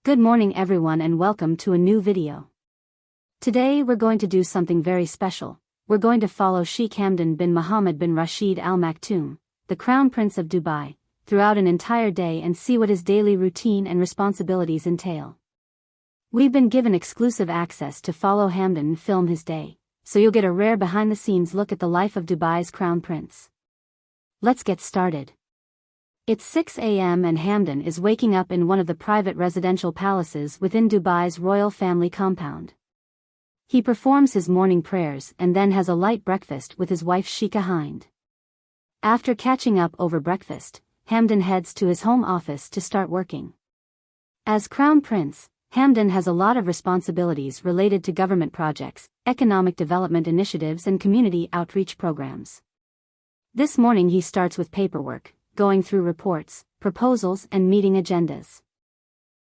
Good morning everyone and welcome to a new video. Today we're going to do something very special. We're going to follow Sheikh Hamdan bin Mohammed bin Rashid Al Maktoum, the Crown Prince of Dubai, throughout an entire day and see what his daily routine and responsibilities entail. We've been given exclusive access to follow Hamdan and film his day, so you'll get a rare behind-the-scenes look at the life of Dubai's Crown Prince. Let's get started. It's 6 a.m. and Hamdan is waking up in one of the private residential palaces within Dubai's royal family compound. He performs his morning prayers and then has a light breakfast with his wife Sheikh Hamdan. After catching up over breakfast, Hamdan heads to his home office to start working. As Crown Prince, Hamdan has a lot of responsibilities related to government projects, economic development initiatives and community outreach programs. This morning he starts with paperwork, going through reports, proposals and meeting agendas.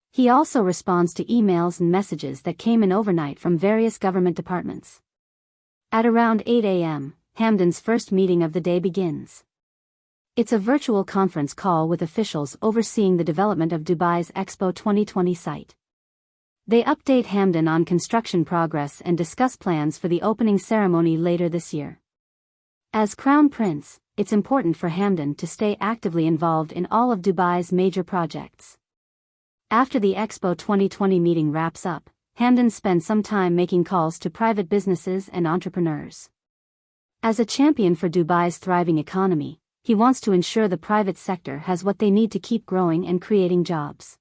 He also responds to emails and messages that came in overnight from various government departments. At around 8 a.m., Hamdan's first meeting of the day begins. It's a virtual conference call with officials overseeing the development of Dubai's Expo 2020 site. They update Hamdan on construction progress and discuss plans for the opening ceremony later this year. As Crown Prince, it's important for Hamdan to stay actively involved in all of Dubai's major projects. After the Expo 2020 meeting wraps up, Hamdan spends some time making calls to private businesses and entrepreneurs. As a champion for Dubai's thriving economy, he wants to ensure the private sector has what they need to keep growing and creating jobs.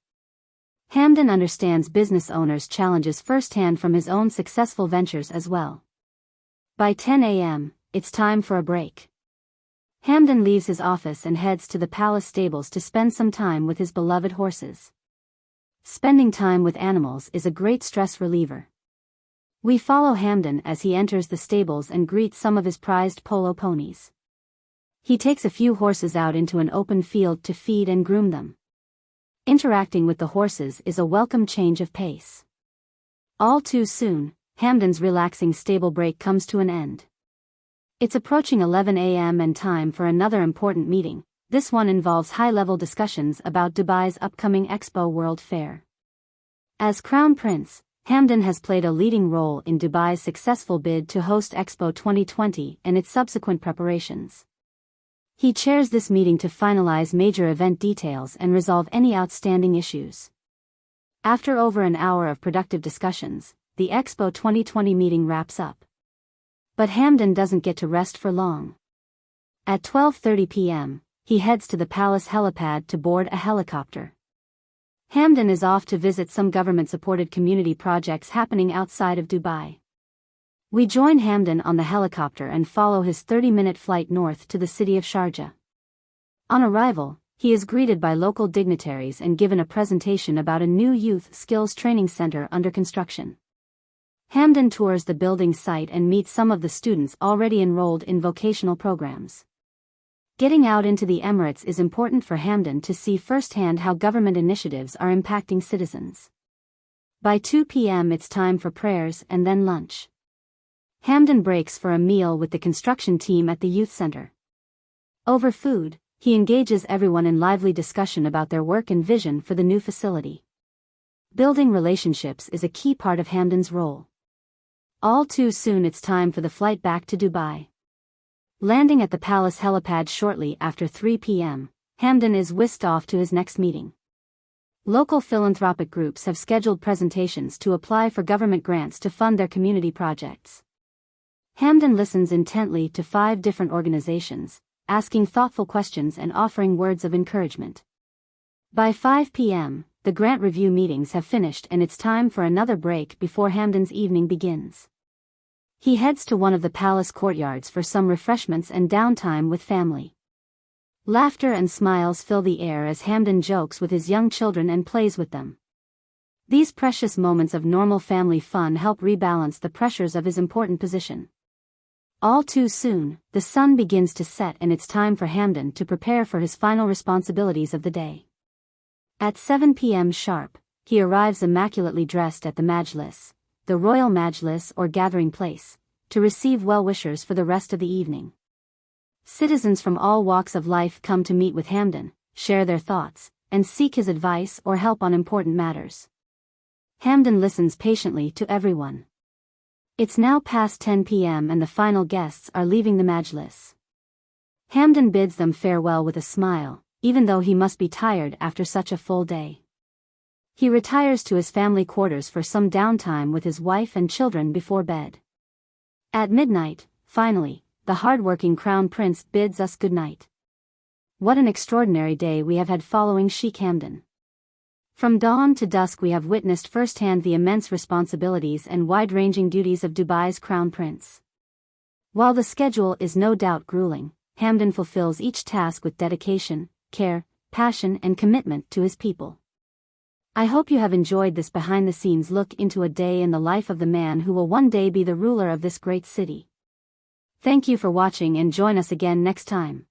Hamdan understands business owners' challenges firsthand from his own successful ventures as well. By 10 a.m., it's time for a break. Hamdan leaves his office and heads to the palace stables to spend some time with his beloved horses. Spending time with animals is a great stress reliever. We follow Hamdan as he enters the stables and greets some of his prized polo ponies. He takes a few horses out into an open field to feed and groom them. Interacting with the horses is a welcome change of pace. All too soon, Hamdan's relaxing stable break comes to an end. It's approaching 11 a.m. and time for another important meeting. This one involves high-level discussions about Dubai's upcoming Expo World Fair. As Crown Prince, Hamdan has played a leading role in Dubai's successful bid to host Expo 2020 and its subsequent preparations. He chairs this meeting to finalize major event details and resolve any outstanding issues. After over an hour of productive discussions, the Expo 2020 meeting wraps up. But Hamdan doesn't get to rest for long. At 12:30 p.m., he heads to the palace helipad to board a helicopter. Hamdan is off to visit some government-supported community projects happening outside of Dubai. We join Hamdan on the helicopter and follow his 30-minute flight north to the city of Sharjah. On arrival, he is greeted by local dignitaries and given a presentation about a new youth skills training center under construction. Hamdan tours the building site and meets some of the students already enrolled in vocational programs. Getting out into the Emirates is important for Hamdan to see firsthand how government initiatives are impacting citizens. By 2 p.m. it's time for prayers and then lunch. Hamdan breaks for a meal with the construction team at the youth center. Over food, he engages everyone in lively discussion about their work and vision for the new facility. Building relationships is a key part of Hamdan's role. All too soon it's time for the flight back to Dubai. Landing at the palace helipad shortly after 3 p.m., Hamdan is whisked off to his next meeting. Local philanthropic groups have scheduled presentations to apply for government grants to fund their community projects. Hamdan listens intently to 5 different organizations, asking thoughtful questions and offering words of encouragement. By 5 p.m., the grant review meetings have finished and it's time for another break before Hamdan's evening begins. He heads to one of the palace courtyards for some refreshments and downtime with family. Laughter and smiles fill the air as Hamdan jokes with his young children and plays with them. These precious moments of normal family fun help rebalance the pressures of his important position. All too soon, the sun begins to set and it's time for Hamdan to prepare for his final responsibilities of the day. At 7 p.m. sharp, he arrives immaculately dressed at the Majlis, the Royal Majlis or gathering place, to receive well-wishers for the rest of the evening. Citizens from all walks of life come to meet with Hamdan, share their thoughts, and seek his advice or help on important matters. Hamdan listens patiently to everyone. It's now past 10 p.m. and the final guests are leaving the majlis. Hamdan bids them farewell with a smile, even though he must be tired after such a full day. He retires to his family quarters for some downtime with his wife and children before bed. At midnight, finally, the hard-working Crown Prince bids us good night. What an extraordinary day we have had following Sheikh Hamdan. From dawn to dusk we have witnessed firsthand the immense responsibilities and wide-ranging duties of Dubai's Crown Prince. While the schedule is no doubt grueling, Hamdan fulfills each task with dedication, care, passion and commitment to his people. I hope you have enjoyed this behind-the-scenes look into a day in the life of the man who will one day be the ruler of this great city. Thank you for watching and join us again next time.